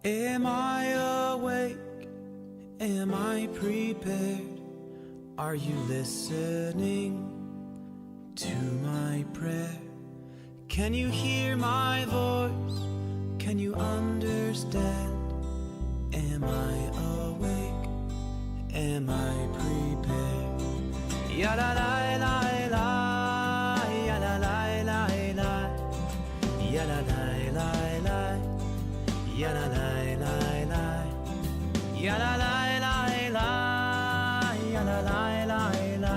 Am I awake? Am I prepared? Are you listening to my prayer? Can you hear my voice? Can you understand? Am I awake? Am I prepared? Ya la la la la, ya la la la la, ya la la la la, ya la la la la, ya la la la la, ya la la la la,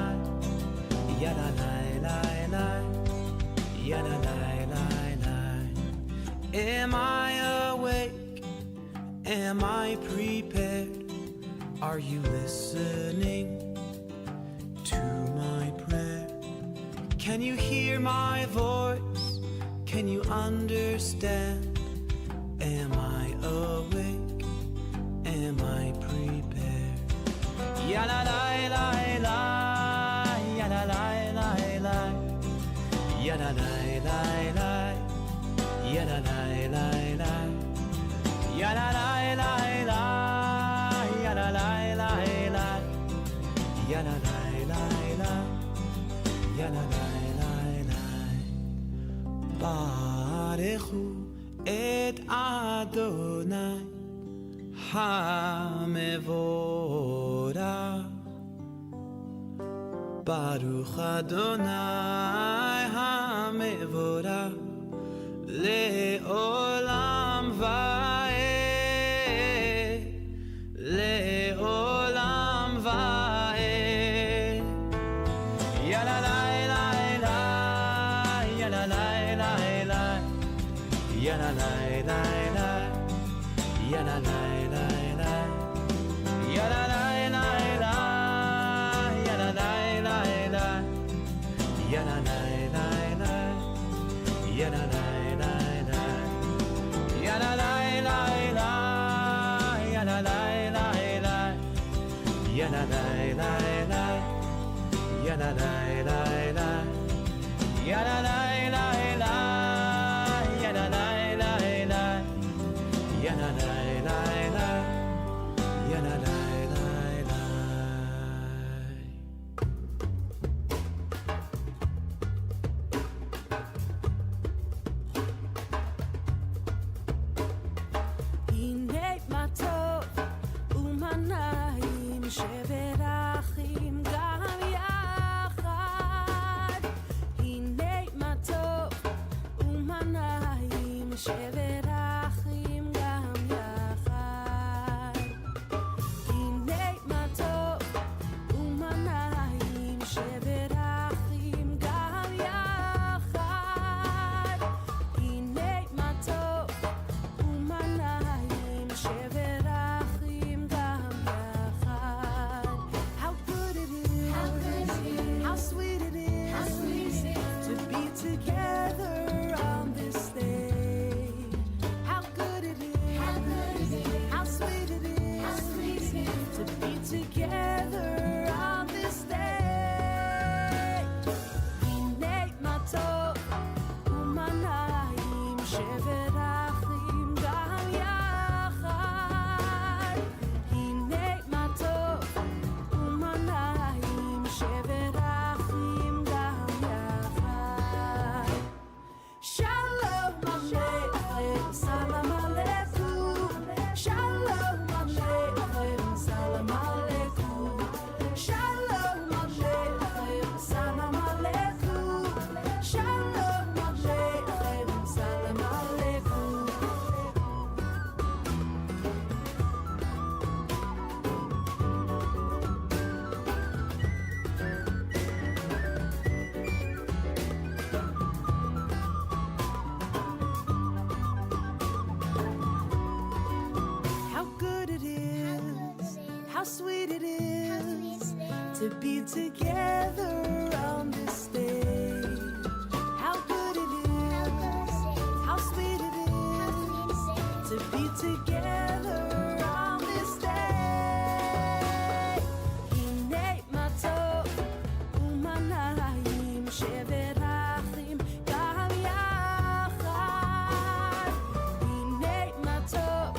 ya la la la la, ya la la la la. Am I awake? Am I prepared? Are you listening to my prayer? Can you hear my voice? Can you understand? Am I awake? Am I prepared? Ya la la la la, ya la la la la, ya la la la la, ya la la la la, ya la la la la, ya la la la la, ya la la la la, ya la la la la. Barechu et Adonai HaMevorach. Baruch Adonai HaMevorach Le'olam va'ed, Le'olam va'ed. Ya la la la la, ya la la la la, ya la la la la, ya la la la la, ya la la la la, ya la la la la, ya la la la la, ya la la la la, ya la la la la, ya la la la la, ya la la la la, ya la la la la, ya la la la la, ya la la la la, ya la la la la, ya la la la la. הנה מה טוב ומנעים שברחים גם יחד. הנה מה טוב ומנעים שברחים גם יחד. הנה מה טוב ומנעים שברחים גם יחד. הנה מה טוב ומנעים שברחים גם יחד. How good it is, how sweet it is, to be together on this day. How good it is, how sweet it is, to be together on this day. הנה מה טוב ומנעים שברחים גם יחד. הנה מה טוב ומנעים שברחים גם יחד. שלום עליכם, סלאם עליכום. שלום עליכם, סלאם עליכום. שלום עליכם, סלאם עליכום. שלום עליכם, סלאם עליכום. How good it is, how sweet it is, to be together on this stage. How good it is, how sweet it is, to be together on this day. הנה מה טוב ומנעים שברחים גם יחד. הנה מה טוב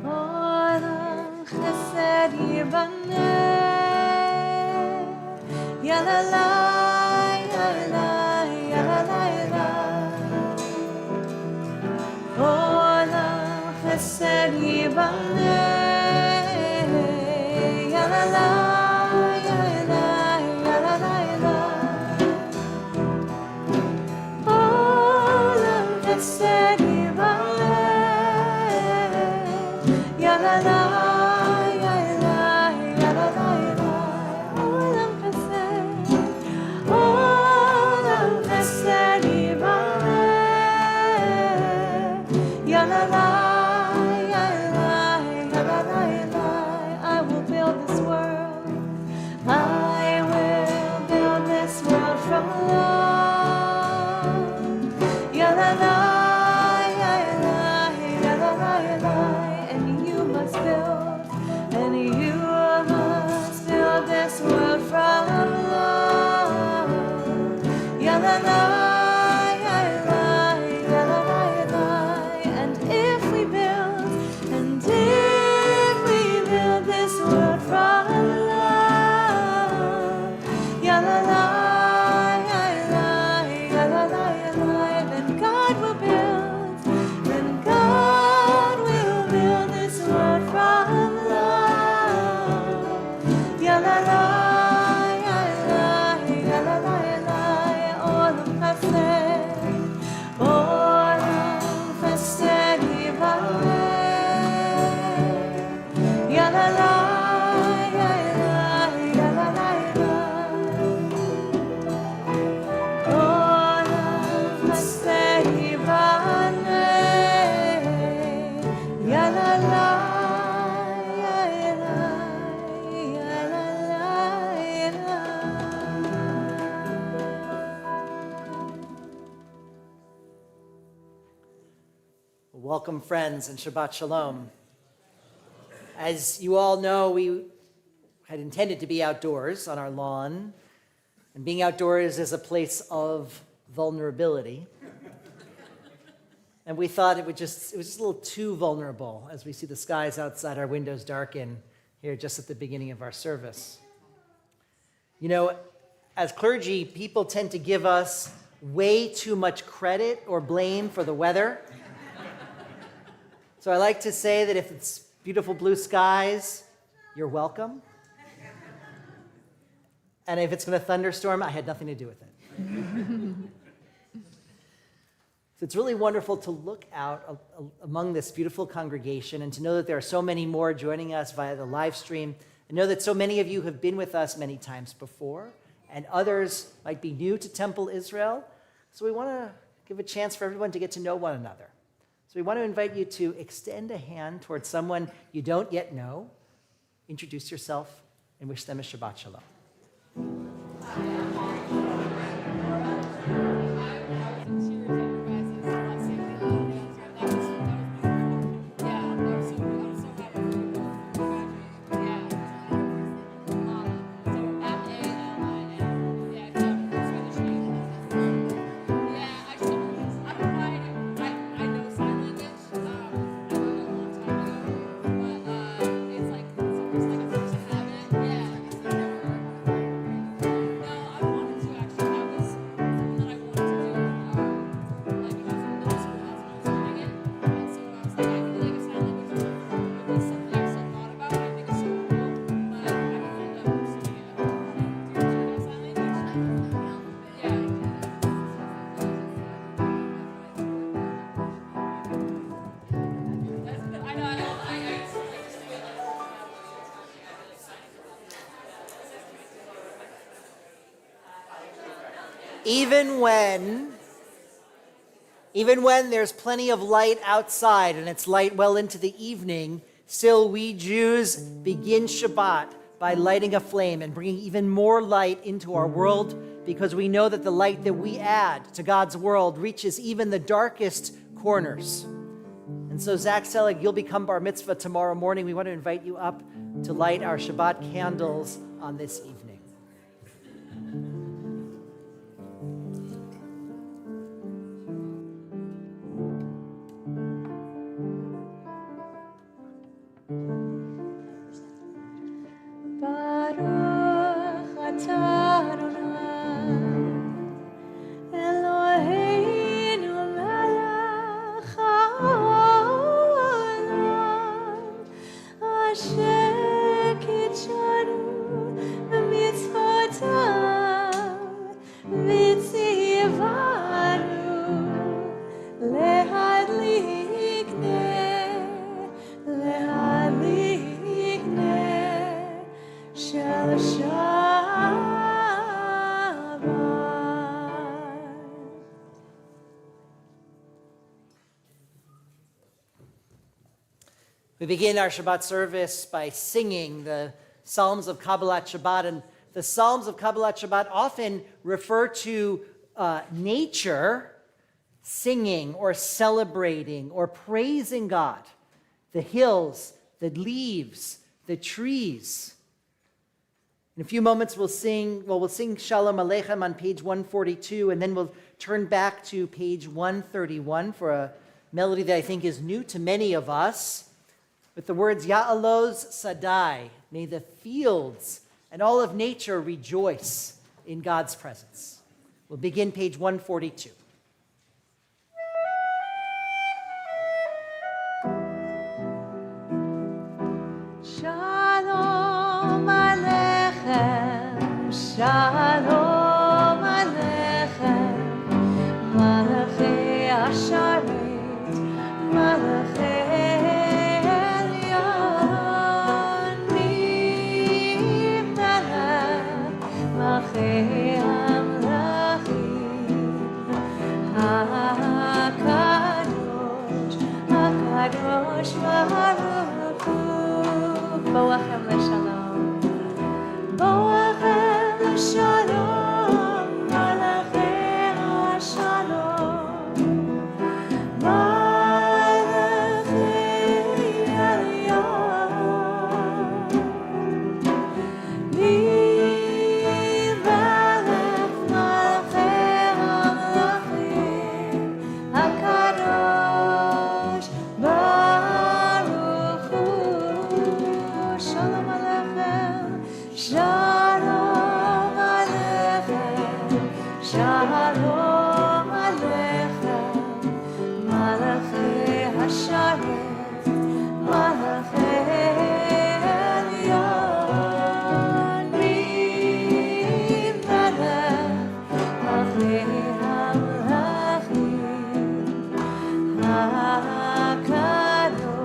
Olam chesed yibaneh, ya la la, ya la, ya la la, ya la. Olam chesed yibaneh, ya la la, ya la, ya la la, ya la. Olam chesed yibaneh, ya la la, ya la, ya la la, ya la. Olam chesed yibaneh, ya la la, ya la, ya la la, ya la. I will build this world. I will build this world from love. Ya la la, ya la, ya la la, ya la. And you must build this world from love. Ya la la, ya la, ya la la, ya la. And if we build this world from love, ya la la, ya la, ya la la, ya la, then God will build this world from love. Ya la la, ya la, ya la la, ya la. Olam chesed yibaneh, ya la la, ya la, ya la la, ya la. Olam chesed yibaneh, ya la la, ya la, ya la la, ya la. Welcome, friends, and Shabbat Shalom. As you all know, we had intended to be outdoors on our lawn, and being outdoors is a place of vulnerability. And we thought it was just a little too vulnerable as we see the skies outside our windows darken here just at the beginning of our service. You know, as clergy, people tend to give us way too much credit or blame for the weather. So I like to say that if it's beautiful blue skies, you're welcome. And if it's going to thunderstorm, I had nothing to do with it. So it's really wonderful to look out among this beautiful congregation and to know that there are so many more joining us via the live stream. And know that so many of you have been with us many times before, and others might be new to Temple Israel. So we want to give a chance for everyone to get to know one another. So we want to invite you to extend a hand towards someone you don't yet know, introduce yourself, and wish them a Shabbat Shalom. Even when there's plenty of light outside and it's light well into the evening, still we Jews begin Shabbat by lighting a flame and bringing even more light into our world, because we know that the light that we add to God's world reaches even the darkest corners. And so, Zach Selig, you'll become bar mitzvah tomorrow morning. We want to invite you up to light our Shabbat candles on this evening. Baruch atah Adonai Eloheinu melech haolam asher kitshanu b'mitzvotav v'tzivanu lehadlik ner shel Shabbat. We begin our Shabbat service by singing the Psalms of Kabbalat Shabbat. And the Psalms of Kabbalat Shabbat often refer to nature singing or celebrating or praising God. The hills, the leaves, the trees. In a few moments we'll sing Shalom Aleichem on page 142, and then we'll turn back to page 131 for a melody that I think is new to many of us, with the words Ya'aloz Sadai, may the fields and all of nature rejoice in God's presence. We'll begin page 142. Shalom Aleichem, Shalom Aleichem, Malachei Asharet, Malachei Elyon, Mimelech, Malachei Amlachim, HaKadosh, HaKadosh Baruch Hu. Boachem l'shalom, Boachem l'shalom, Malachei Shalom, Malachei Elyon, Mimelech Malachei Amlachim, HaKadosh Baruch Hu. Shalom Aleichem, Shalom Aleichem, Shalom Aleichem, Malachei Hasharet, Malachei Elyon, Mimelech, Malachei Amlachim, HaKadosh,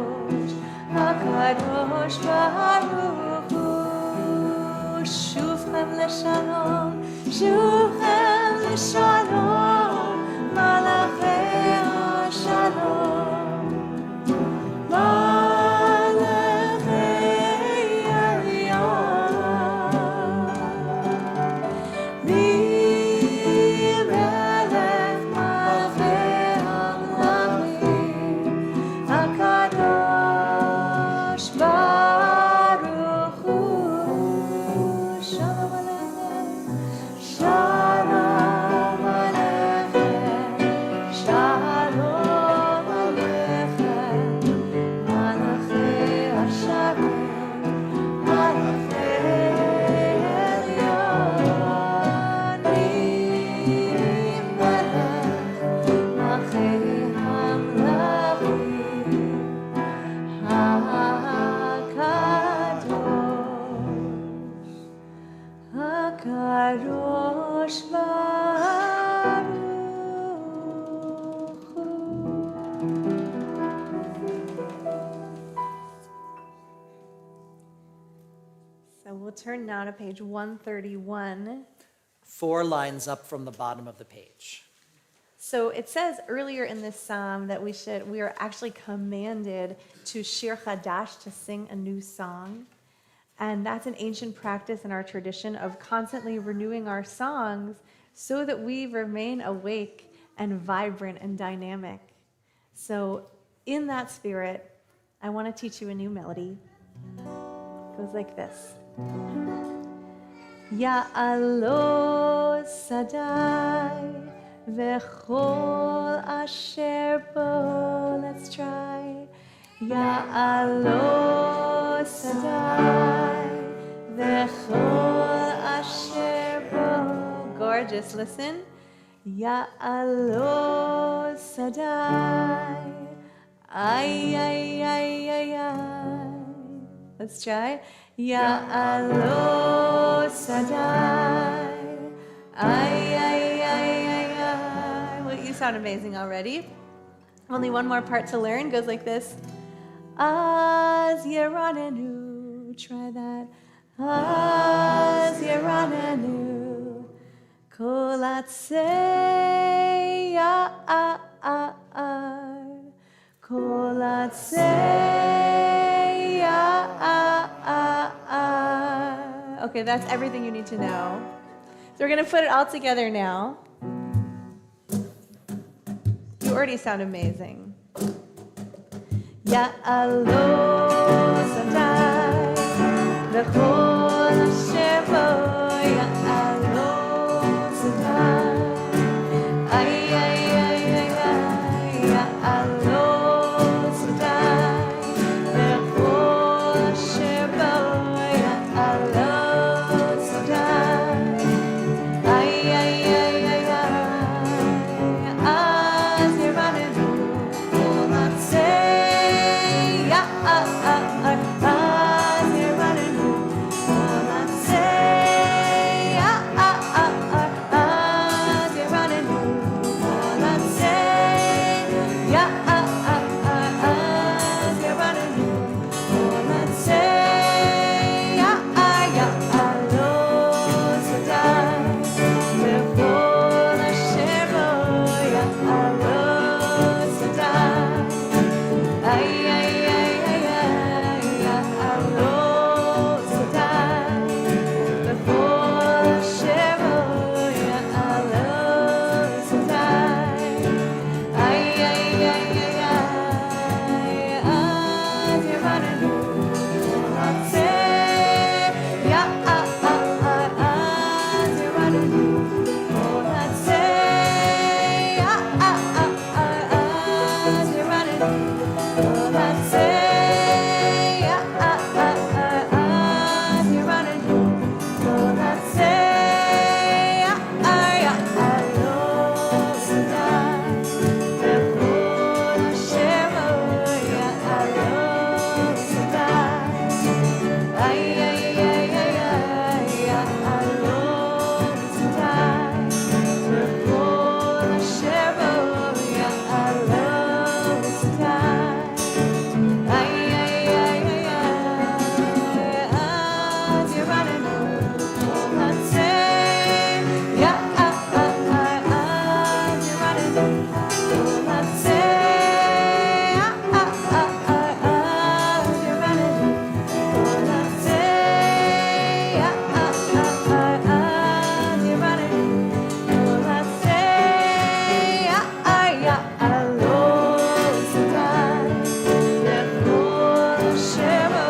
HaKadosh Baruch Hu. Shuvchem l'shalom, Shuvchem l'shalom, Malachei Shalom, Malachei Elyon, Mimelech Malachei Amlachim, HaKadosh Baruch Hu. Shalom Aleichem, Shalom Aleichem, Shalom Aleichem, Malachei Hasharet, Malachei Elyon, Mimelech, Malachei Amlachim, HaKadosh Baruch Hu. So we'll turn now to page 131. 4 lines up from the bottom of the page. So it says earlier in this psalm that we are actually commanded to shir chadash, to sing a new song. And that's an ancient practice in our tradition of constantly renewing our songs so that we remain awake and vibrant and dynamic. So in that spirit, I want to teach you a new melody. It goes like this. Ya'aloz Sadai v'chol asher bo. Let's try. Ya'alo Sadai V'chol asher bo. Gorgeous, listen. Ya'alo Sadai. Ay, ay, ay, ay, ay. Let's try. Ya'alo Sadai. Ay, ay, ay, ay, ay. Well, you sound amazing already. Only one more part to learn. Goes like this. Az Yeranenu. Try that. Az Yeranenu. Kolatsei ya'ar. Kolatsei ya'ar. Okay, that's everything you need to know. So we're going to put it all together now. You already sound amazing. Ya'alo Sadai V'chol asher bo. Ya'alo Sadai. Ay, ay, ay, ay, ay. Ya'alo Sadai V'chol asher bo. Ya'alo Sadai. Ay, ay, ay, ay, ay. Az Yeranenu. Kolatsei ya'ar. Az Yeranenu. Kolatsei ya'ar. Az Yeranenu. Kolatsei ya'ar. Az Yeranenu. Kolatsei ya'ar. Ya'alo Sadai V'chol asher bo. Ya'alo Sadai. Ay, ay, ay, ay, ay. Ya'alo Sadai V'chol asher bo. Ya'alo Sadai. Ay, ay, ay, ay, ay. Az Yeranenu. Kolatsei ya'ar. Az Yeranenu. Kolatsei ya'ar. Az Yeranenu. Kolatsei ya'ar. Az Yeranenu. Kolatsei ya'ar. Ya'alo Sadai V'chol asher bo. Ya'alo Sadai. Ay, ay, ay, ay, ay. Ya'alo Sadai V'chol asher bo. Ya'alo Sadai. Ay, ay, ay, ay, ay. Az Yeranenu. Kolatsei ya'ar. Az Yeranenu. Kolatsei ya'ar. Az Yeranenu. Kolatsei ya'ar. Az Yeranenu. Kolatsei ya'ar. Ya'alo Sadai V'chol asher bo.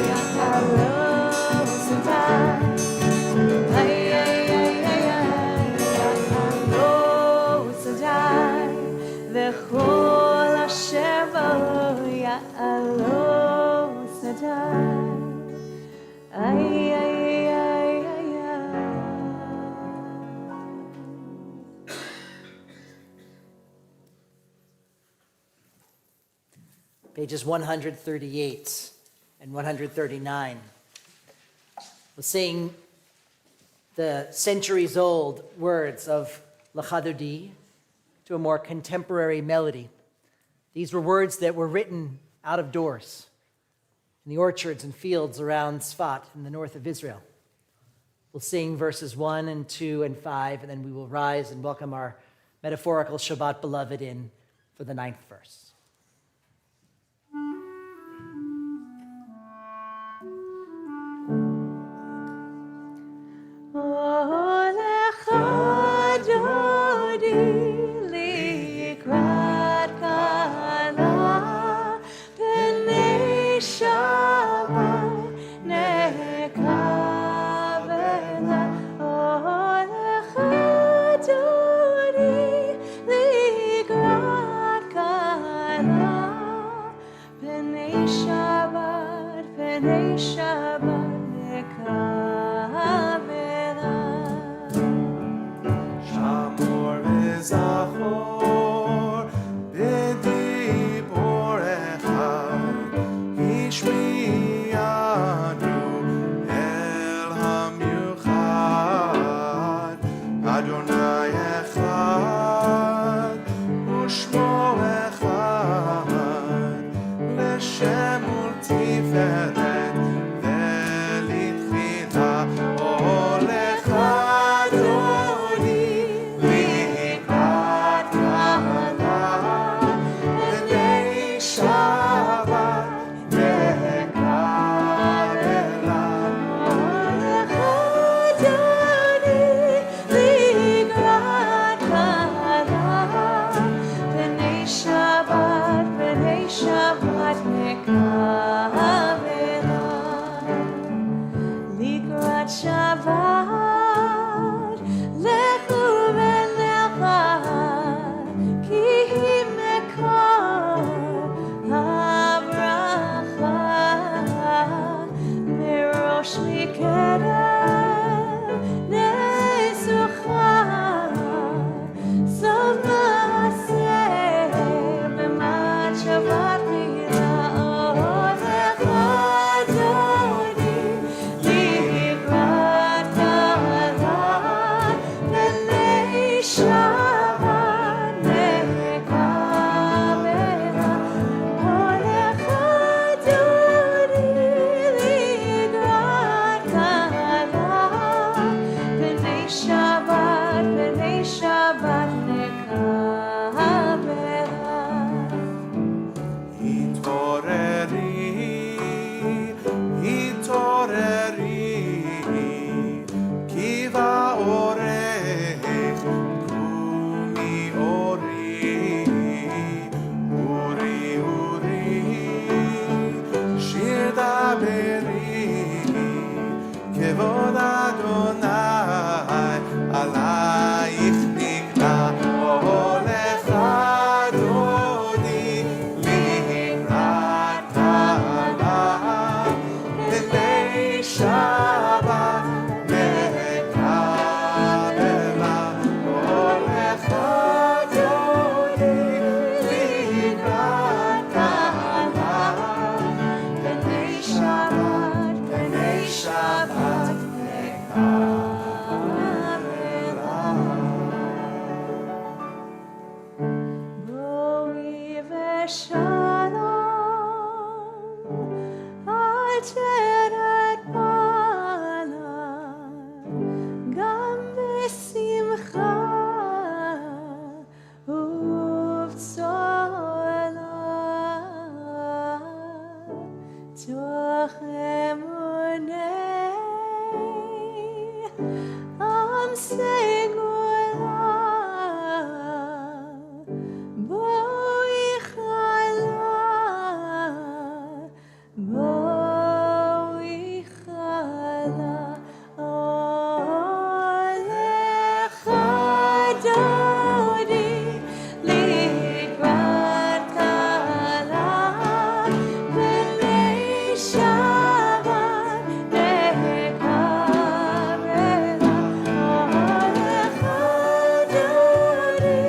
Ya'alo Sadai. Ay, ay, ay, ay, ay. Ya'alo Sadai V'chol asher bo. Ya'alo Sadai. Ay, ay, ay, ay, ay. Pages 138 and 139. We'll sing the centuries-old words of L'Chadodi to a more contemporary melody. These were words that were written out of doors in the orchards and fields around Tzfat in the north of Israel. We'll sing verses 1 and 2 and 5, and then we will rise and welcome our metaphorical Shabbat beloved in for the 9th verse. b'nei Shabbat nekavela. Shamor v'zachor b'dibor echad Hishmi'anu el hamiuchad Adonai echad u'shmo echad L'shem ultiferet ve'litchila olech Adoni likrat kala b'nei Shabbat nekavela Olech Adoni likrat kala b'nei Shabbat nekavela. Likrat Shabbat lechu v'lecha ki mekor habracha merosh mikedev nesucha sov maaseh b'mat Shabbat chila. Olech Adoni likrat kala b'nei Shabbat nekavela. Olech Adoni likrat kala b'nei Shabbat nekavela. Hitoreri ki va'orech kumi ori uri shir daberi kevod Adonai alayich nikna olech Adoni likrat kala b'nei Shabbat nekavela olech Adoni likrat kala B'nei Shabbat nekavela. Boi v'shalom al teret panav gam b'simcha uv'tzolah toch emunei am segula boi chala olech Adoni likrat kala b'nei Shabbat nekavela. Olech Adoni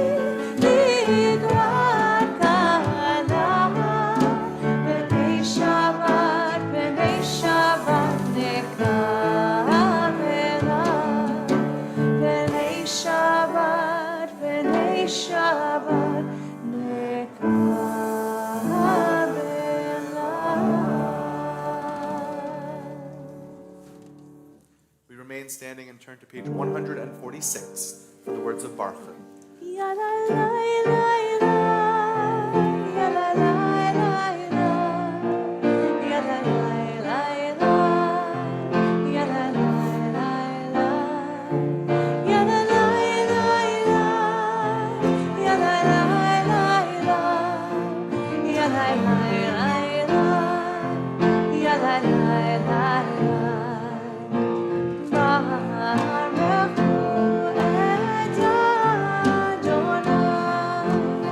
likrat kala b'nei Shabbat nekavela. B'nei Shabbat nekavela. We remain standing and turn to page 146 for the words of Baruch. Ya la la la la, ya la la la la, ya la la la la, ya la la la la, ya la la la la, ya la la la la, ya la la la la, ya la la la la. Baruch hu et Adonai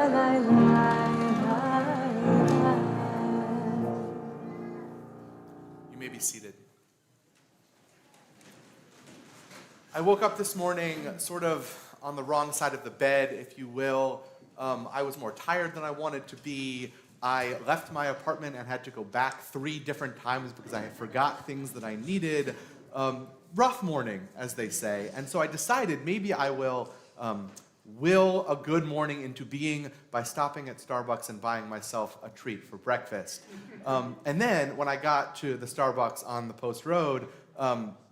You may be seated. I woke up this morning sort of on the wrong side of the bed, if you will. I was more tired than I wanted to be. I left my apartment and had to go back 3 different times because I had forgot things that I needed. Rough morning, as they say. And so I decided maybe I will a good morning into being by stopping at Starbucks and buying myself a treat for breakfast. And then when I got to the Starbucks on the Post Road,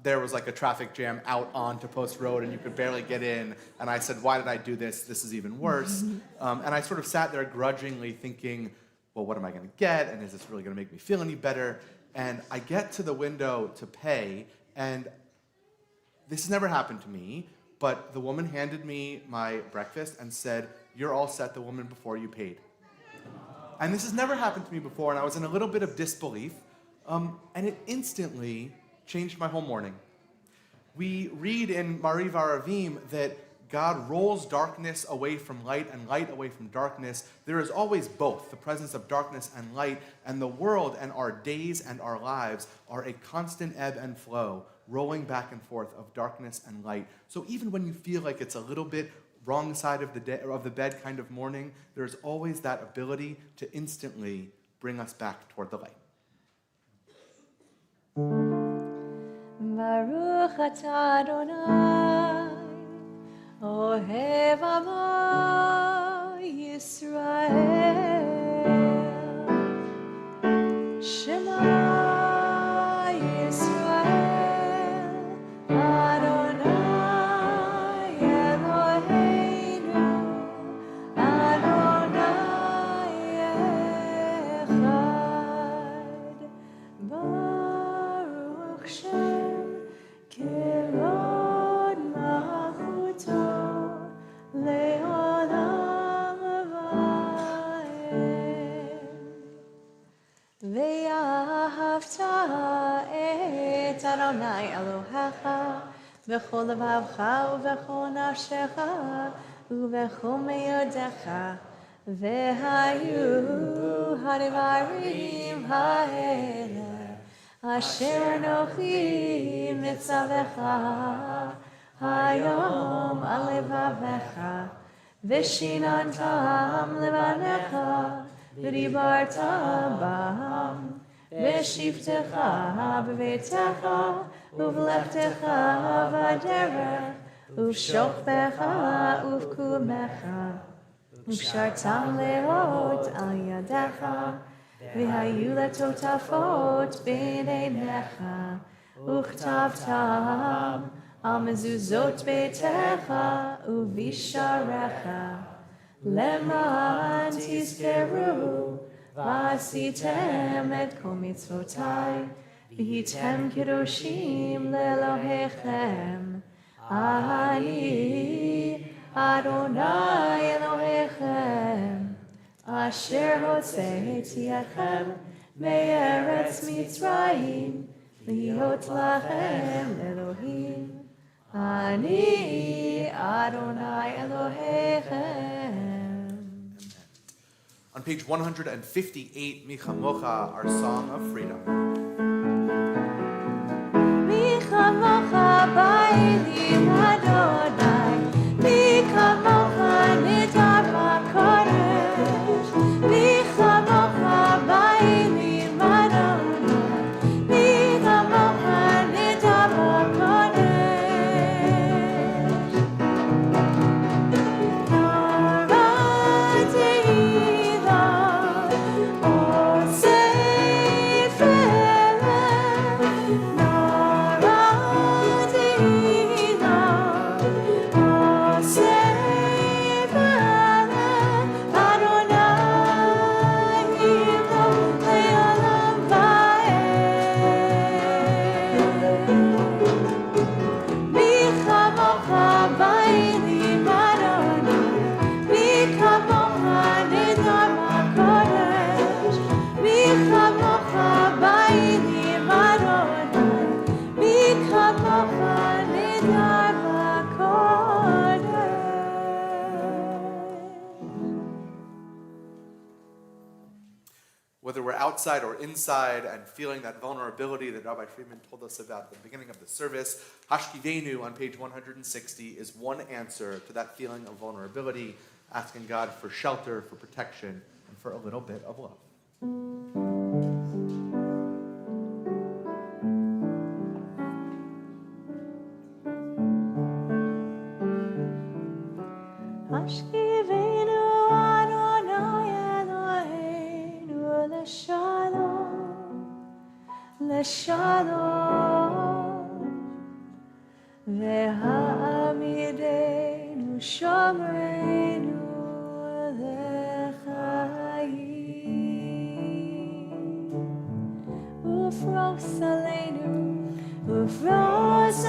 there was like a traffic jam out onto Post Road and you could barely get in. And I said, why did I do this? This is even worse. And I sort of sat there grudgingly thinking, well, what am I going to get? And is this really going to make me feel any better? And I get to the window to pay, and this has never happened to me, but the woman handed me my breakfast and said, you're all set, the woman before you paid. And this has never happened to me before, and I was in a little bit of disbelief, and it instantly changed my whole morning. We read in Mariv Aravim that God rolls darkness away from light and light away from darkness. There is always both, the presence of darkness and light, and the world and our days and our lives are a constant ebb and flow, rolling back and forth of darkness and light. So even when you feel like it's a little bit wrong side of the bed kind of morning, there's always that ability to instantly bring us back toward the light. Baruch atah Adonai, Ohev Amo Yisrael, Shema Yisrael, Adonai Eloheinu, Adonai Echad, Baruch Shem Kevod Malchuto Le'olam Va'ed. Ve'ahavta et Adonai Elohecha v'chol levavcha u'v'chol nafshecha u'v'chol me'odecha ve'hayu hadivarim ha'ele asher nochi mitzavecha hayom al levavecha v'shinantam levanecha v'dibarta bam v'shivtecha b'veitecha uv'lechtecha v'derech uv'shokbecha uv'kumecha uv'shartam leot al yadecha v'hayu letotafot b'neinecha uchtavtam al mezuzot beitecha uv'isharecha leman tizkeru v'asitem et kol mitzvotai v'hitem kedoshim le'elohechem ani Adonai Elohechem asher hotzeiti echem me'eretz Mitzrayim liot lachem Elohim ani Adonai Elohechem. On page 158, Michamocha, our Song of Freedom. Michamocha ba'elim Adonai, Michamocha nidar b'kodesh, Michamocha ba'elim Adonai, Michamocha nidar b'kodesh. Torah Tehillah, O Sefer whether we're outside or inside and feeling that vulnerability that Rabbi Friedman told us about at the beginning of the service, Hashkivenu on page 160 is one answer to that feeling of vulnerability, asking God for shelter, for protection, and for a little bit of love. Hashkivenu Adonai Eloheinu l'shalom, l'shalom, ve'ha'amidenu shomreinu l'chayim, ufros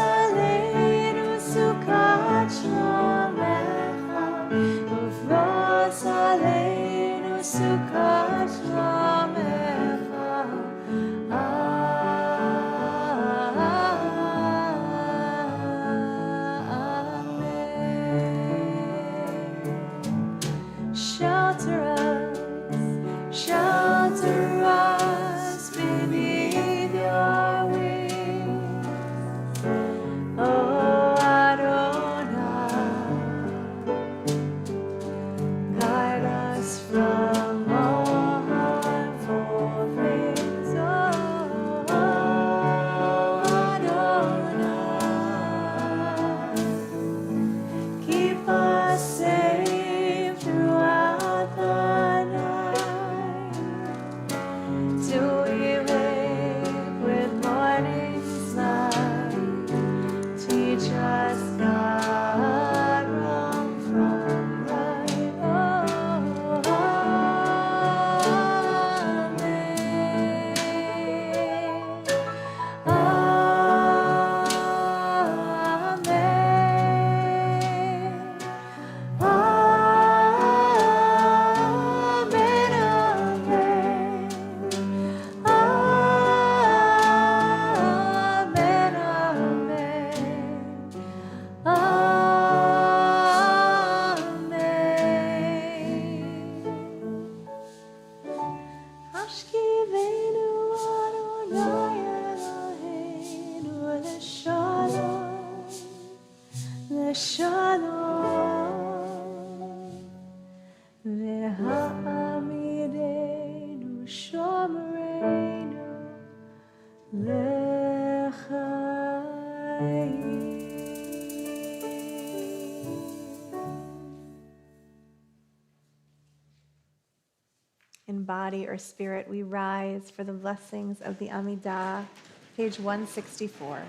aleinu sukat shlomecha, ufros aleinu sukat shlomecha. Amen. Shelter us beneath your wings, oh Adonai. Guide us from all harmful things, oh Adonai. Keep us safe throughout the night, till we wake with morning's light. Teach us, God, wrong from right. Oh, Hashkivenu Adonai Eloheinu l'shalom, l'shalom, ve'ha'amidenu shomreinu l'chayim. In body or spirit, we rise for the blessings of the Amidah, page 164.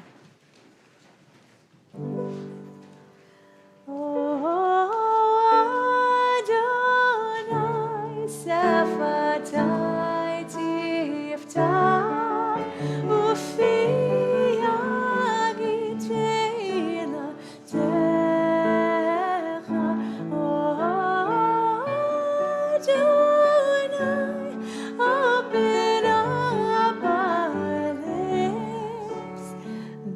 Oh, Adonai, Sephatai tiftach, ufi agiteila techa. Oh, Adonai, open up our lips,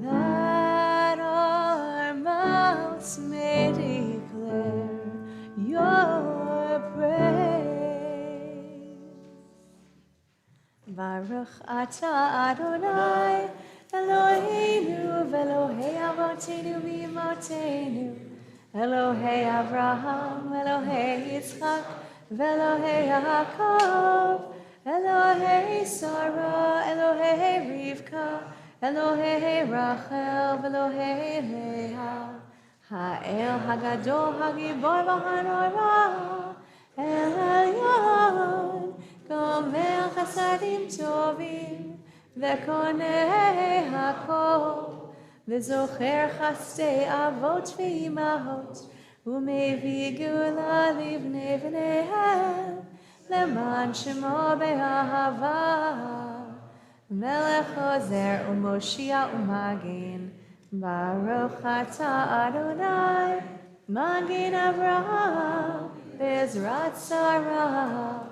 that our mouths may declare your praise. Baruch atah Adonai, Eloheinu v'Elohei avotenu v'imotenu, Elohei Avraham, Elohei Yitzchak, v'Elohei Yaakov, Elohei Sarah, Elohei Rivka, Elohei Rachel, v'Elohei Leah, Ha'el Hagadol Hagibor v'Hanora, El Elyon, Gomer Chasadim Tovim, v'Konei Hakol, v'Zocher Chastei Avot v'Imahot, u'mevii geula livnei v'neihem, leman shemo be'ahava, melech ozer u'moshia u'magin, Baruch atah Adonai, magin Avraham, be'ezrat Sarah.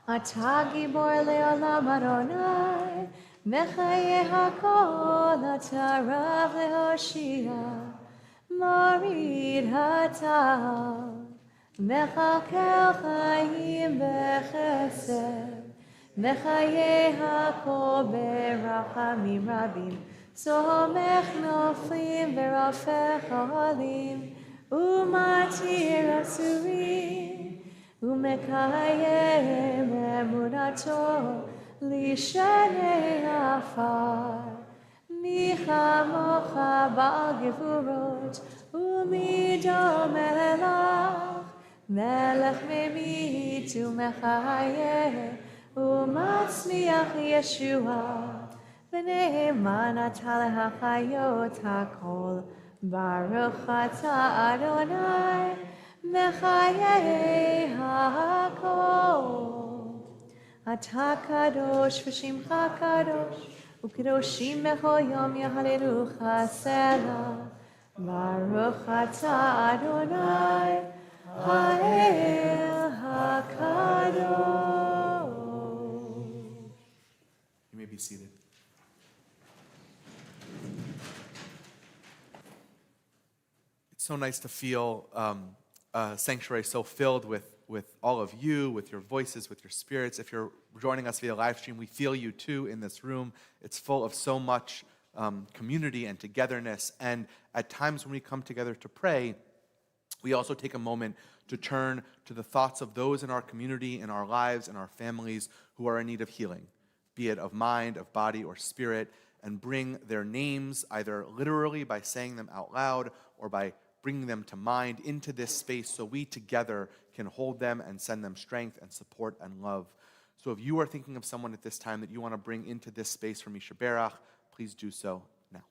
Atah gibor le'olam Adonai, mechaye hakol, atah rav le'hoshia, morid hatal, mechakel chayim bechesed, וחיי הכל ברחמים רבים, סומך נופלים ורופא חולים, ומתיר אסורים, ומקיים אמונתו לשני עפר. מי כמוך בעל גבורות, ומי דומה לך, מלך ממית ומחיה, ומצמיח ישועה, ונאמן אתה להחיות הכל. ברוך אתה אדוני, מחיי הכל. אתה קדוש ושמך קדוש, וקדושים בכל יום יהללוך סלה. ברוך אתה אדוני, האל הקדוש. You may be seated. It's so nice to feel a sanctuary so filled with all of you, with your voices, with your spirits. If you're joining us via live stream, we feel you too in this room. It's full of so much community and togetherness. And at times when we come together to pray, we also take a moment to turn to the thoughts of those in our community, in our lives, in our families who are in need of healing, be it of mind, of body, or spirit, and bring their names either literally by saying them out loud or by bringing them to mind into this space so we together can hold them and send them strength and support and love. So if you are thinking of someone at this time that you want to bring into this space for Misha Berach, please do so now.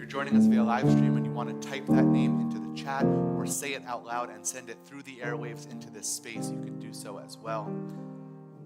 Joining us via live stream and you want to type that name into the chat or say it out loud and send it through the airwaves into this space, you can do so as well.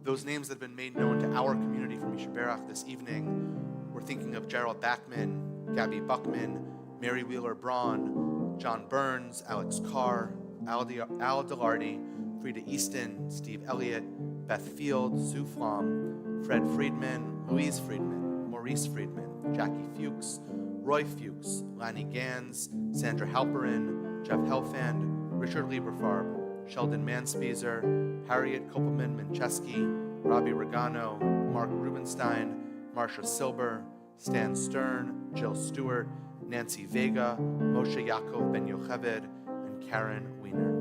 Those names that have been made known to our community from Misha Berach this evening, we're thinking of Gerald Backman, Gabby Buckman, Mary Wheeler Braun, John Burns, Alex Carr, Al Delardy, Frida Easton, Steve Elliott, Beth Field, Sue Flom, Fred Friedman, Louise Friedman, Maurice Friedman, Jackie Fuchs, Roy Fuchs, Lanny Gans, Sandra Halperin, Jeff Helfand, Richard Lieberfarb, Sheldon Manspeaser, Harriet Kopelman-Mancheski, Robbie Regano, Mark Rubenstein, Marcia Silber, Stan Stern, Jill Stewart, Nancy Vega, Moshe Yaakov Ben Yocheved, and Karen Wiener.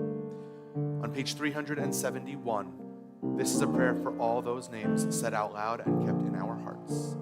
On page 371, this is a prayer for all those names said out loud and kept in our hearts.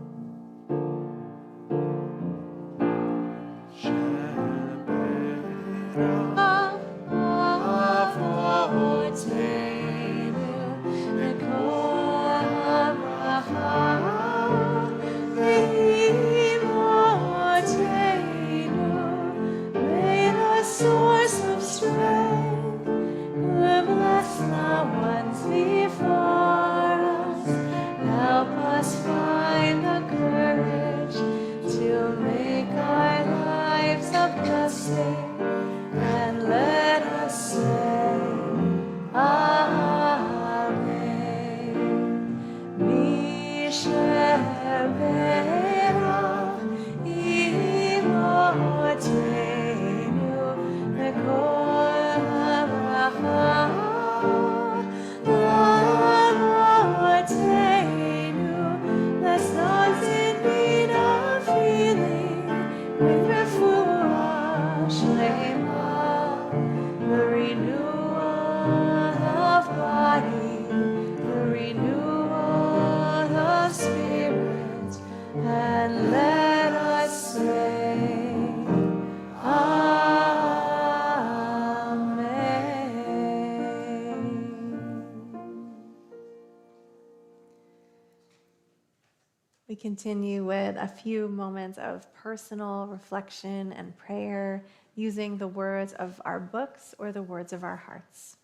We continue with a few moments of personal reflection and prayer using the words of our books or the words of our hearts.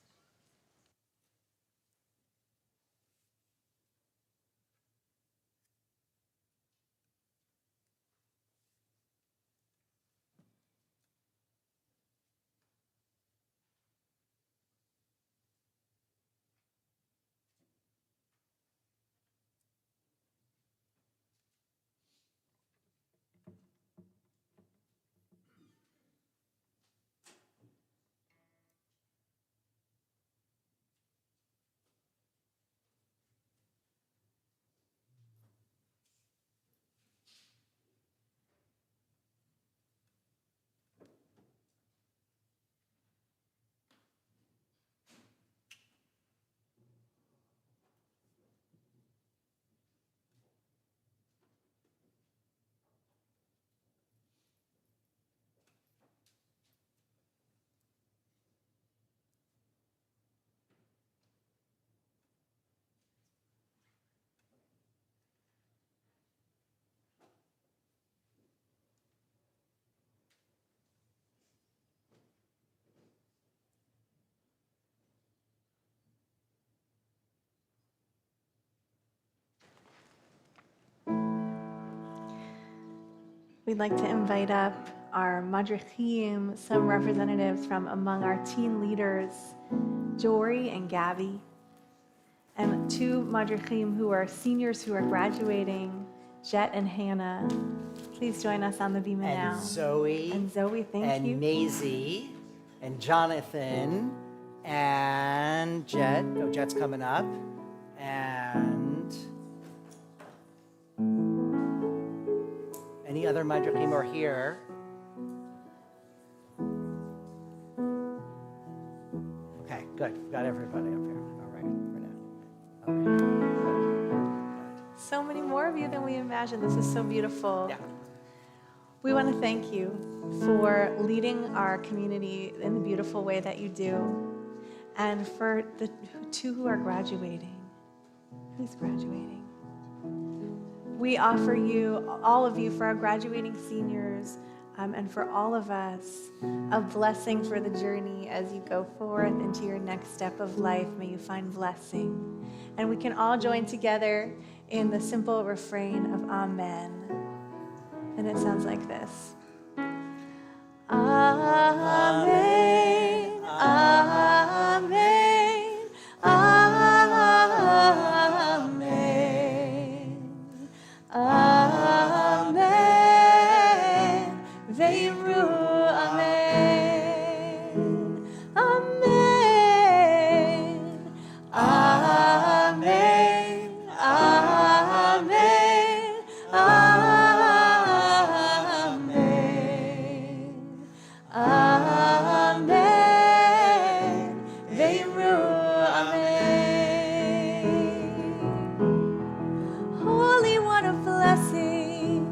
We'd like to invite up our madrichim, some representatives from among our teen leaders, Jory and Gabby, and 2 madrichim who are seniors who are graduating, Jet and Hannah. Please join us on the bima now. And Zoe. And Zoe, thank you. And Maisie. And Jonathan. And Jet. Oh, Jet's coming up. And any other madrichim are here? Okay, good. We've got everybody up here. All right, for now. Okay, good. So many more of you than we imagined. This is so beautiful. Yeah. We want to thank you for leading our community in the beautiful way that you do. And for the 2 who are graduating. Who's graduating? We offer you, all of you, for our graduating seniors, and for all of us, a blessing for the journey as you go forth into your next step of life. May you find blessing. And we can all join together in the simple refrain of Amen. And it sounds like this. Amen, amen, amen, amen, Ve'imru, amen, amen, amen, amen, amen, amen, Ve'imru, amen. Holy, what a blessing,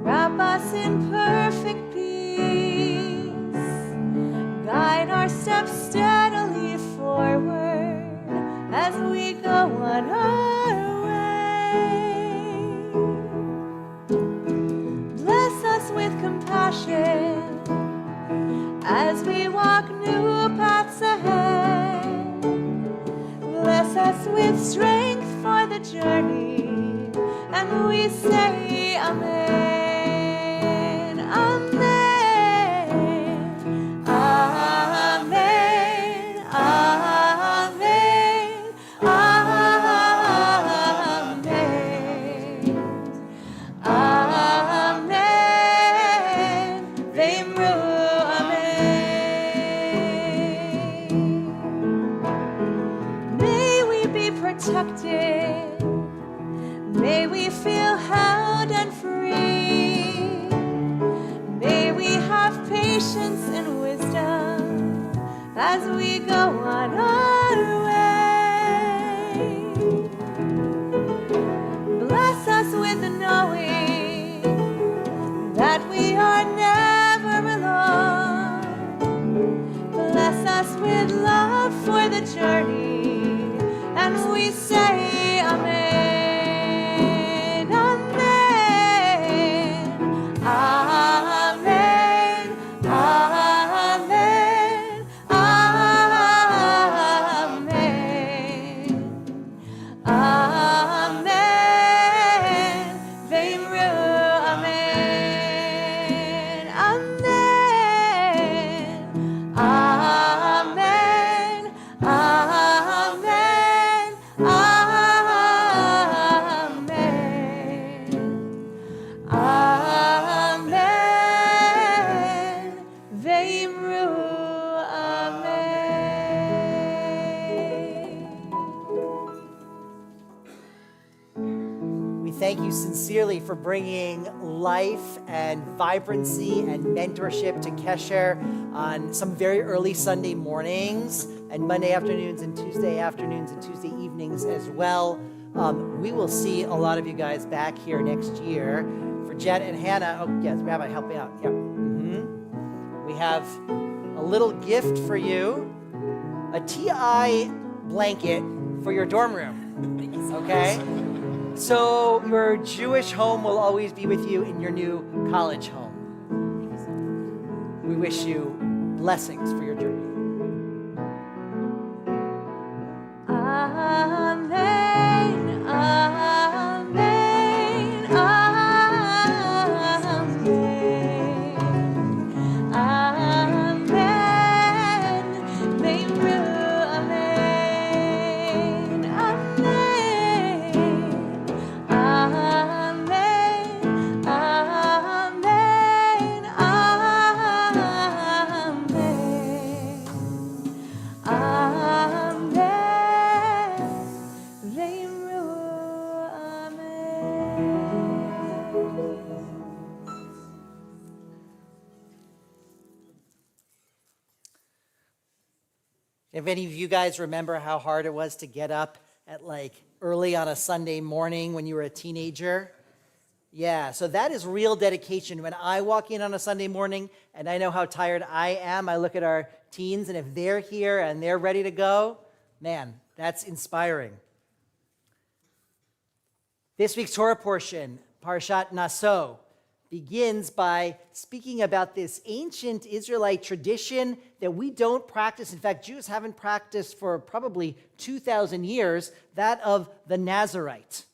wrap us in perfect peace, guide our steps steadily forward as we go on our way. Bless us with compassion as we walk new paths ahead. Bless us with strength for the journey, and we say Amen, Amen, Amen, Amen, Amen, Amen, Ve'imru, amen. May we be protected. May we feel held and free. May we have patience and wisdom as we go on our way. Bless us with the knowing that we are never alone. Bless us with love for the journey, and we say Amen. Thank you sincerely for bringing life and vibrancy and mentorship to Kesher on some very early Sunday mornings and Monday afternoons and Tuesday afternoons and Tuesday evenings as well. We will see a lot of you guys back here next year. For Jet and Hannah, oh yes, Rabbi, help me out. Yep. We have a little gift for you, a TI blanket for your dorm room, okay? So your Jewish home will always be with you in your new college home. We wish you blessings for your journey. Amen, amen, amen, If any of you guys remember how hard it was to get up at like early on a Sunday morning when you were a teenager? Yeah, so that is real dedication. When I walk in on a Sunday morning and I know how tired I am, I look at our teens, and if they're here and they're ready to go, man, that's inspiring. This week's Torah portion, Parashat Naso, begins by speaking about this ancient Israelite tradition that we don't practice. In fact, Jews haven't practiced for probably 2,000 years, that of the Nazarite.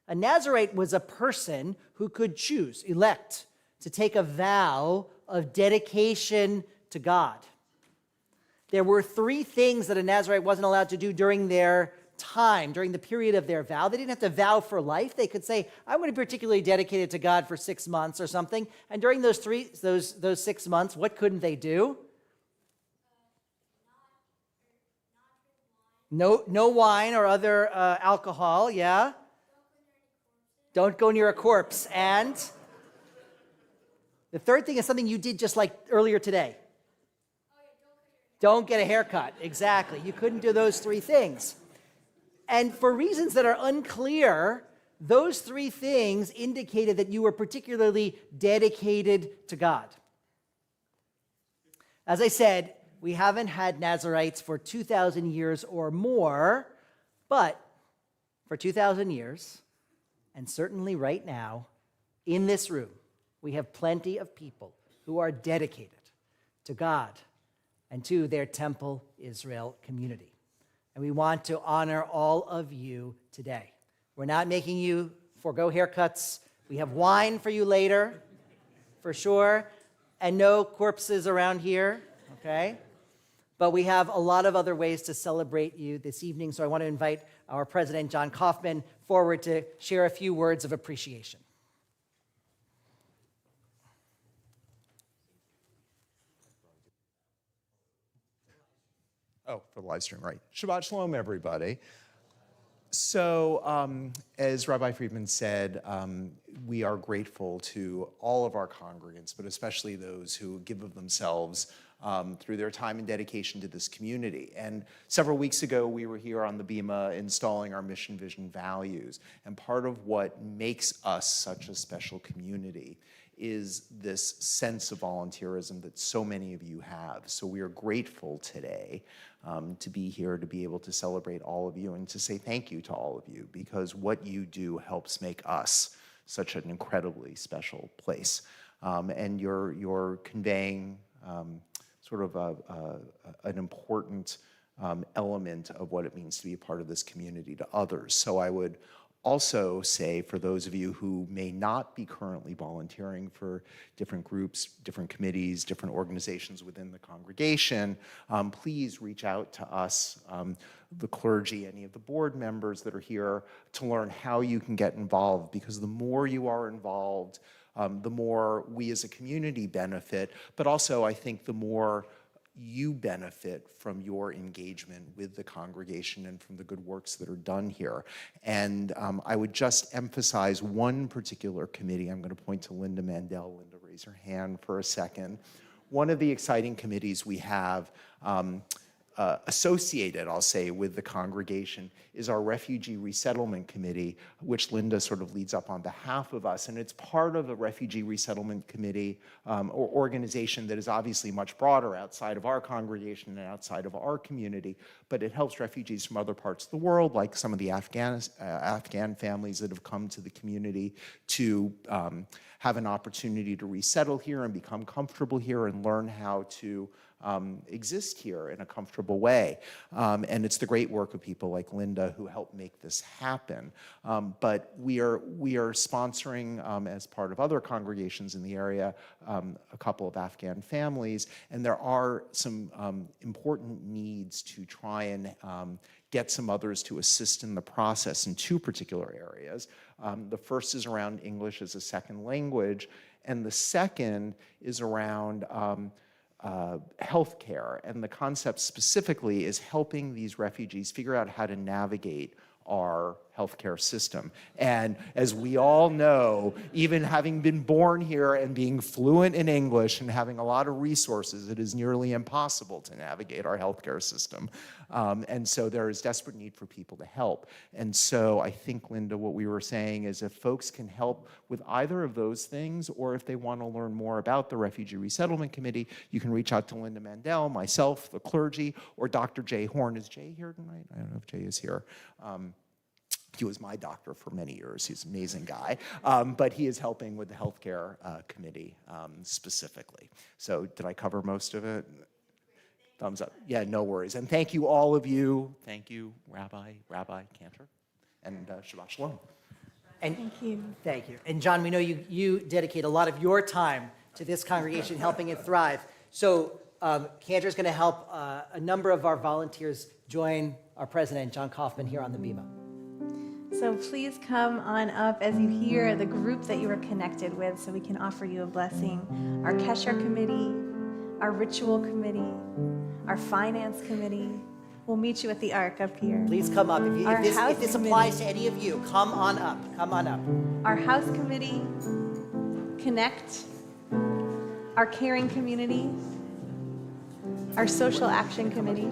A Nazarite was a person who could choose, elect, to take a vow of dedication to God. There were 3 things that a Nazarite wasn't allowed to do during their time, during the period of their vow. They didn't have to vow for life. They could say, I want to be particularly dedicated to God for 6 months or something. And during those 6 months, what couldn't they do? No wine or other alcohol, yeah? Don't go near a corpse. And the third thing is something you did just like earlier today. Don't get a haircut. Exactly. You couldn't do those 3 things. And for reasons that are unclear, those 3 things indicated that you were particularly dedicated to God. As I said, we haven't had Nazarites for 2,000 years or more, but for 2,000 years, and certainly right now, in this room, we have plenty of people who are dedicated to God and to their Temple Israel community. And we want to honor all of you today. We're not making you forego haircuts. We have wine for you later, for sure, and no corpses around here, okay? But we have a lot of other ways to celebrate you this evening, so I want to invite our president, John Kaufman, forward to share a few words of appreciation. Oh, for the live stream, right. Shabbat Shalom, everybody. So, as Rabbi Friedman said, we are grateful to all of our congregants, but especially those who give of themselves through their time and dedication to this community. And several weeks ago, we were here on the Bima installing our mission, vision, values. And part of what makes us such a special community is this sense of volunteerism that so many of you have. So we are grateful today to be here, to be able to celebrate all of you and to say thank you to all of you, because what you do helps make us such an incredibly special place. And you're conveying sort of an important element of what it means to be a part of this community to others. So I would also say, for those of you who may not be currently volunteering for different groups, different committees, different organizations within the congregation, please reach out to us, the clergy, any of the board members that are here, to learn how you can get involved, because the more you are involved, the more we as a community benefit, but also I think the more you benefit from your engagement with the congregation and from the good works that are done here. And I would just emphasize one particular committee. I'm going to point to Linda Mandel. Linda, raise her hand for a second. One of the exciting committees we have associated, I'll say, with the congregation is our Refugee Resettlement Committee, which Linda sort of leads up on behalf of us. And it's part of a Refugee Resettlement Committee or organization that is obviously much broader outside of our congregation and outside of our community, but it helps refugees from other parts of the world, like some of the Afghan families that have come to the community to have an opportunity to resettle here and become comfortable here and learn how to exist here in a comfortable way. And it's the great work of people like Linda who help make this happen. But we are sponsoring, as part of other congregations in the area, a couple of Afghan families, and there are some important needs to try and get some others to assist in the process in 2 particular areas. The first is around English as a second language, and the second is around healthcare, and the concept specifically is helping these refugees figure out how to navigate our healthcare system. And as we all know, even having been born here and being fluent in English and having a lot of resources, it is nearly impossible to navigate our healthcare system. And so there is desperate need for people to help. And so I think, Linda, what we were saying is if folks can help with either of those things, or if they want to learn more about the Refugee Resettlement Committee, you can reach out to Linda Mandel, myself, the clergy, or Dr. Jay Horn. Is Jay here tonight? I don't know if Jay is here. He was my doctor for many years. He's an amazing guy. But he is helping with the healthcare committee specifically. So did I cover most of it? Thumbs up. Yeah, no worries. And thank you, all of you. Thank you, Rabbi Cantor, and Shabbat Shalom. And Thank you. thank you. And John, we know you dedicate a lot of your time to this congregation, helping it thrive. So Cantor's going to help a number of our volunteers join our president, John Kaufman, here on the Bima. So please come on up as you hear the group that you are connected with so we can offer you a blessing. Our Kesher committee, our ritual committee, our finance committee. We'll meet you at the Ark up here. Please come up. Our If house this committee. applies to any of you, come on up. Come on up. Our house committee, Connect, our caring community, our social action committee,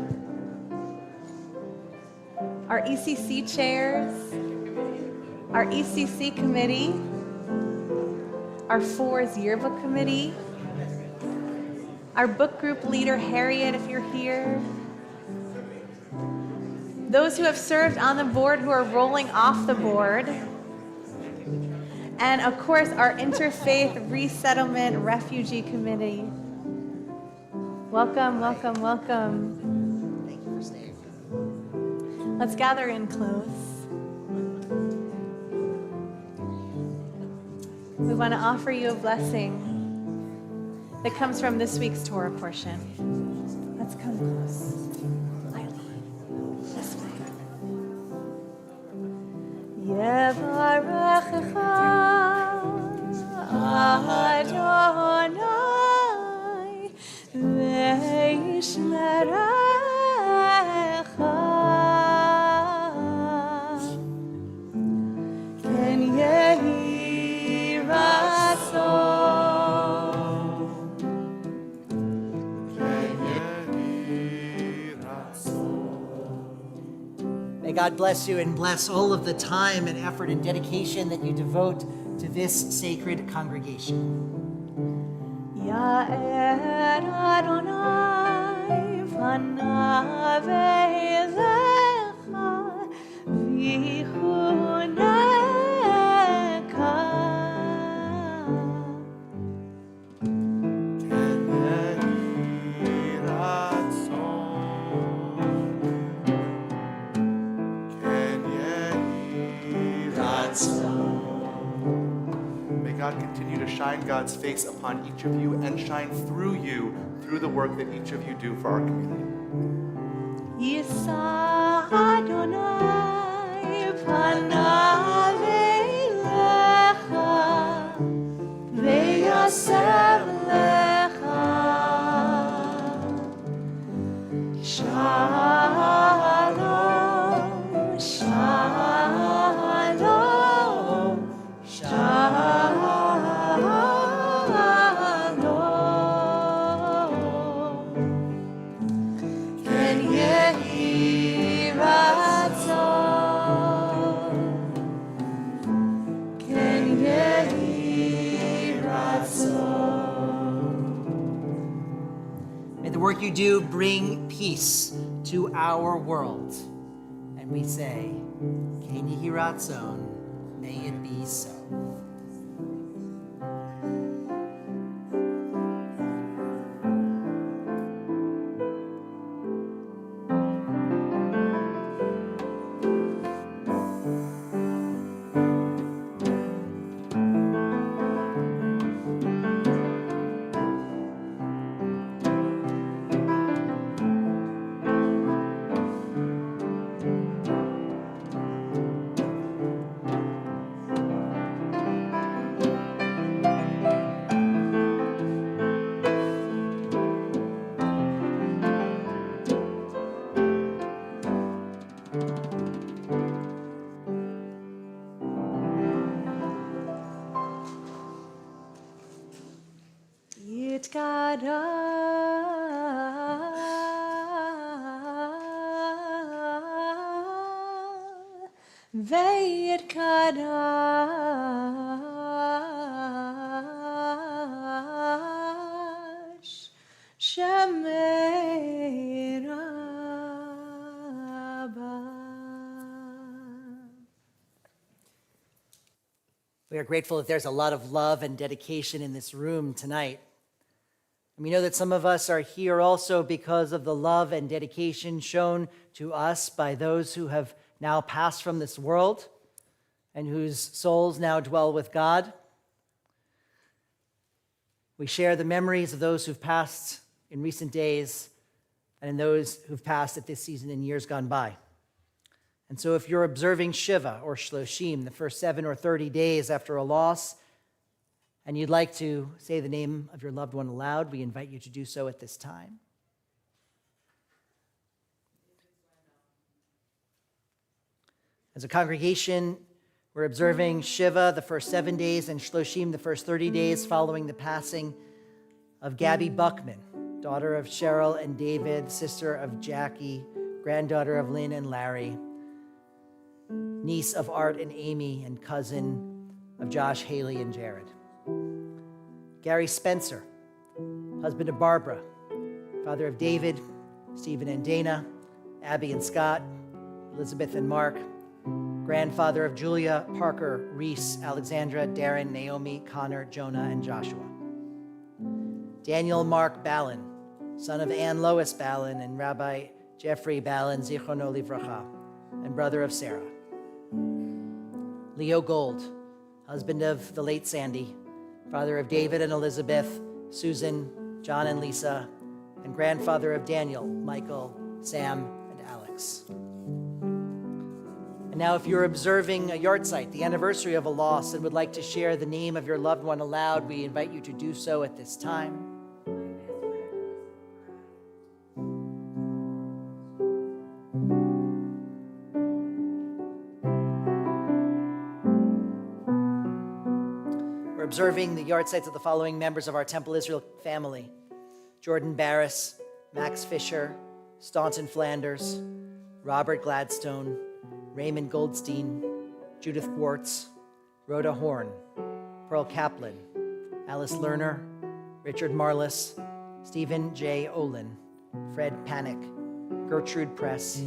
our ECC chairs, our ECC committee, our Fours yearbook committee, our book group leader, Harriet, if you're here, those who have served on the board who are rolling off the board, and of course our Interfaith Resettlement Refugee Committee. Welcome, welcome, welcome. Thank you for staying. Let's gather in close. We want to offer you a blessing that comes from this week's Torah portion. Let's come close. Lightly. This way. Yevarechecha Adonai ve'yishmerecha ken yehi ratzon. May God bless you and bless all of the time and effort and dedication that you devote to this sacred congregation. Ya'er Adonai panav elecha v'chuneka. May God continue to shine God's face upon each of you and shine through you through the work that each of you do for our community. Yisa Adonai panav elecha ve'yaser lecha shalom, shalom, shalom. Ken yehi ratzon, ken yehi ratzon. May the work you do bring peace to our world. And we say, Ken yehi ratzon, may it be so. ויתקדש שמי רבה. We are grateful that there's a lot of love and dedication in this room tonight. And we know that some of us are here also because of the love and dedication shown to us by those who have now passed from this world and whose souls now dwell with God. We share the memories of those who've passed in recent days and in those who've passed at this season in years gone by. And so if you're observing Shiva or Shloshim, the first 7 or 30 days after a loss, and you'd like to say the name of your loved one aloud, we invite you to do so at this time. As a congregation, we're observing Shiva the first 7 days and Shloshim the first 30 days following the passing of Gabby Buckman, daughter of Cheryl and David, sister of Jackie, granddaughter of Lynn and Larry, niece of Art and Amy, and cousin of Josh, Haley, and Jared. Gary Spencer, husband of Barbara, father of David, Stephen and Dana, Abby and Scott, Elizabeth and Mark, grandfather of Julia, Parker, Reese, Alexandra, Darren, Naomi, Connor, Jonah, and Joshua. Daniel Mark Ballin, son of Ann Lois Ballin and Rabbi Jeffrey Ballin, Zichrono Livracha, and brother of Sarah. Leo Gold, husband of the late Sandy, father of David and Elizabeth, Susan, John and Lisa, and grandfather of Daniel, Michael, Sam, and Alex. And now if you're observing a yahrzeit, the anniversary of a loss, and would like to share the name of your loved one aloud, we invite you to do so at this time. Observing the yahrzeits of the following members of our Temple Israel family: Jordan Barris, Max Fisher, Staunton Flanders, Robert Gladstone, Raymond Goldstein, Judith Quartz, Rhoda Horn, Pearl Kaplan, Alice Lerner, Richard Marlis, Stephen J. Olin, Fred Panic, Gertrude Press,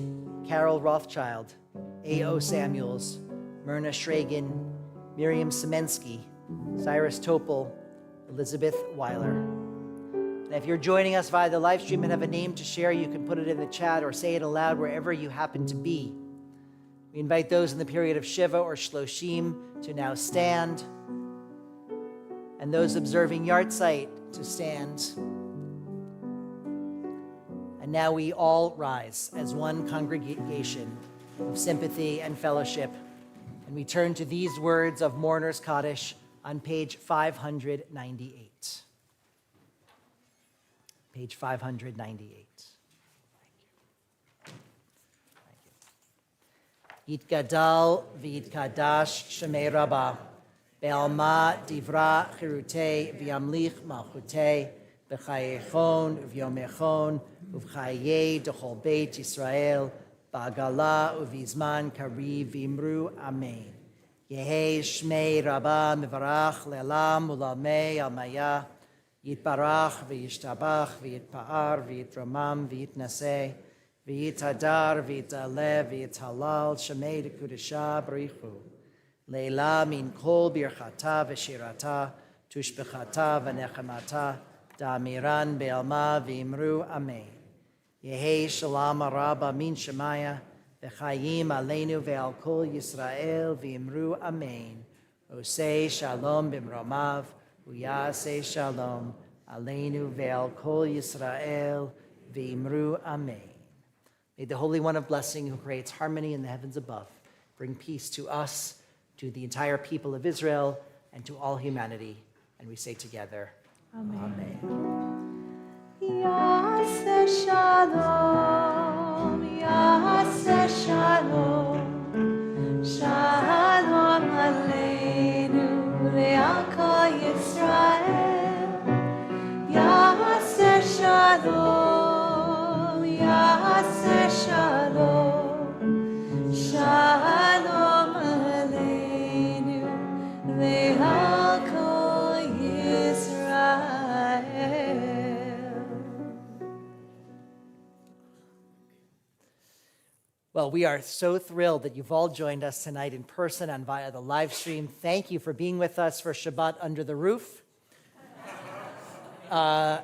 Carol Rothschild, A.O. Samuels, Myrna Schragen, Miriam Semensky, Cyrus Topol, Elizabeth Weiler. And if you're joining us via the live stream and have a name to share, you can put it in the chat or say it aloud wherever you happen to be. We invite those in the period of Shiva or Shloshim to now stand, and those observing yahrzeit to stand. And now we all rise as one congregation of sympathy and fellowship, and we turn to these words of Mourner's Kaddish on page 598. Page 598. Yitgadal v'yitkadash shemei Rabba, be'alma divra chirutei v'yamlich malchutei, b'chayechon v'yomechon uv'chayei d'chol beit Yisrael, ba'agala uv'izman kariv v'imru amen. Yehei shmei Rabba mivarach le'alam u'lamei almaya, yitbarach v'yishtabach v'yitpa'ar v'yitramam v'yitnaseh, v'yitadar v'yitalev v'yithalal shemei d'kudesha b'richu, le'ila min kol birchata v'shirata, tushbechata v'nechemata, da'amiran be'alma v'imru amen. Yehei shalom rabba min shemaya, v'chayim aleinu ve'al kol Yisrael v'imru amen. Osei shalom b'mromav, uyasei shalom aleinu ve'al kol Yisrael v'imru amen. May the Holy One of Blessing, who creates harmony in the heavens above, bring peace to us, to the entire people of Israel, and to all humanity. And we say together, Amen. Yaseh shalom, Yaseh shalom, shalom aleinu le'al kol Yisrael. Well, we are so thrilled that you've all joined us tonight in person and via the live stream. Thank you for being with us for Shabbat Under the Roof. Our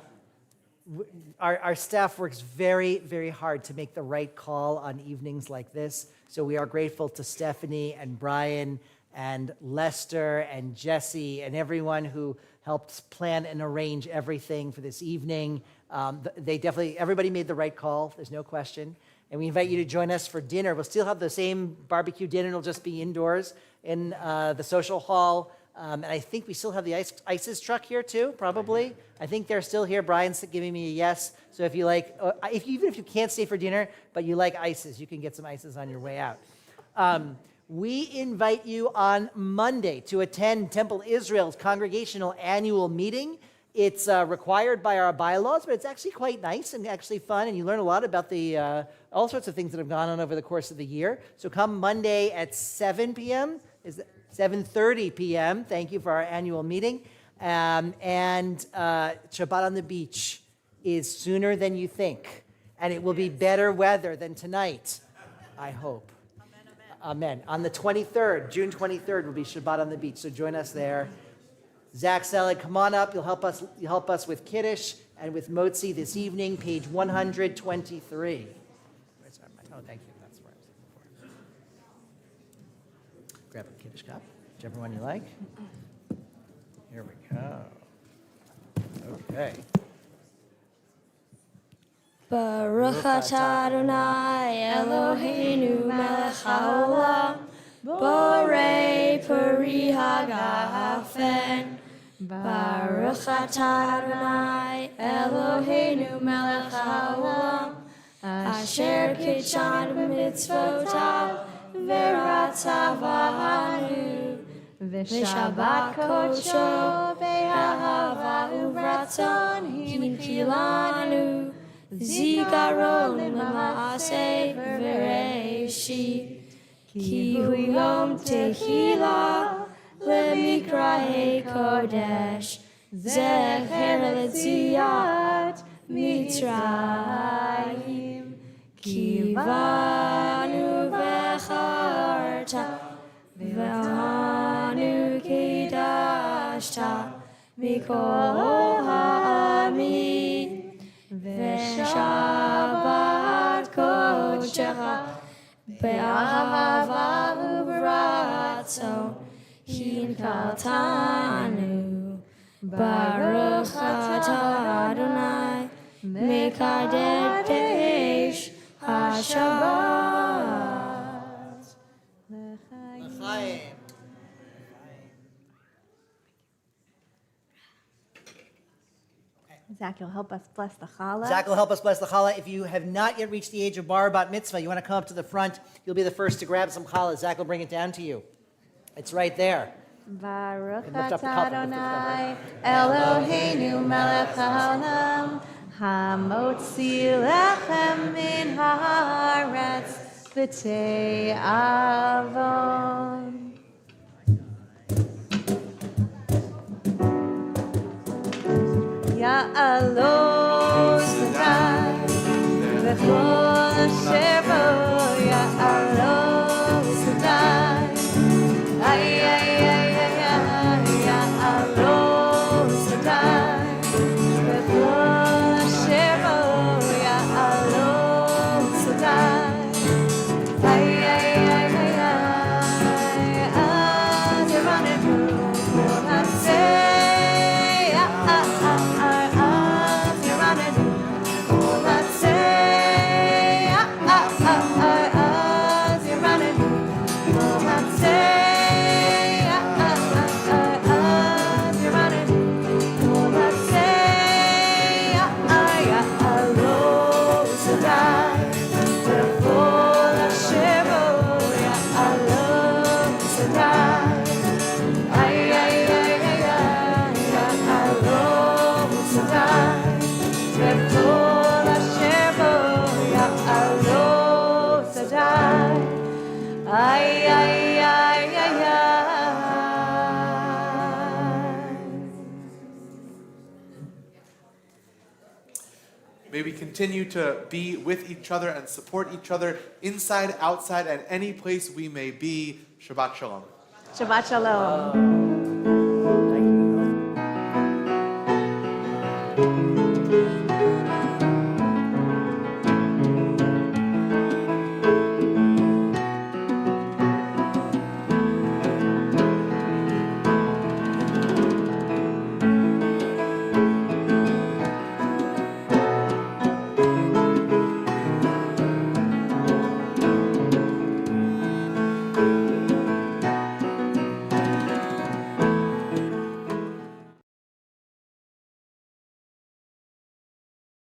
staff works very, very hard to make the right call on evenings like this. So we are grateful to Stephanie and Brian and Lester and Jesse and everyone who helped plan and arrange everything for this evening. Everybody made the right call, there's no question. And we invite you to join us for dinner. We'll still have the same barbecue dinner, it'll just be indoors in the social hall. And I think we still have the ICES truck here too, probably. I think they're still here. Brian's giving me a yes. So if you like, even if you can't stay for dinner, but you like ICES, you can get some ICES on your way out. We invite you on Monday to attend Temple Israel's congregational annual meeting. It's required by our bylaws, but it's actually quite nice and actually fun, and you learn a lot about the all sorts of things that have gone on over the course of the year. So come Monday at 7 p.m. 7:30 p.m. Thank you for our annual meeting. And Shabbat on the beach is sooner than you think, and it will be better weather than tonight, I hope. Amen. On the 23rd, June 23rd, will be Shabbat on the beach, so join us there. Zach Selig, come on up. You'll help us with Kaddish and with Motzi this evening, page 123. Oh, thank you. That's where I was looking for. Grab a Kaddish cup, whichever one you like. Here we go. Okay. Baruch atah Adonai Eloheinu melech haolam borei peri hagafen. Baruch atah Adonai Eloheinu melech haolam asher kitshanu b'mitzvotav v'ratzavanu v'shabbat kodsho be'ahava u'ratzon hinkilanu zikaron l'maaseh v'reishit ki hu yom tehila lemikra'ei kodesh zecher l'tziat mitzrayim ki banu v'charta v'anu kidashta mikol ha'amim v'shabbat kodshecha be'ahava u'b'ratzon hinkaltanu. Baruch atah Adonai mekadesh hashabbat. L'chaim. Zach, you'll help us bless the challah. Zach will help us bless the challah. If you have not yet reached the age of bar bat mitzvah, you want to come up to the front, you'll be the first to grab some challah. Zach will bring it down to you. It's right there. Baruch Lift up the atah cup, lift up Adonai Eloheinu melech haolam hamotzi lechem min haaretz b'tei avon. Ya'alot Adonai v'chol asher bo Ya'alot Adonai. Ay, ay, ay, ay, ay, Ya'alot Adonai v'chol asher bo Ya'alot Adonai. Ay, ay, ay, ay, ay, az yevanenu kol haseh. May we continue to be with each other and support each other inside, outside, and any place we may be. Shabbat Shalom. Shabbat Shalom.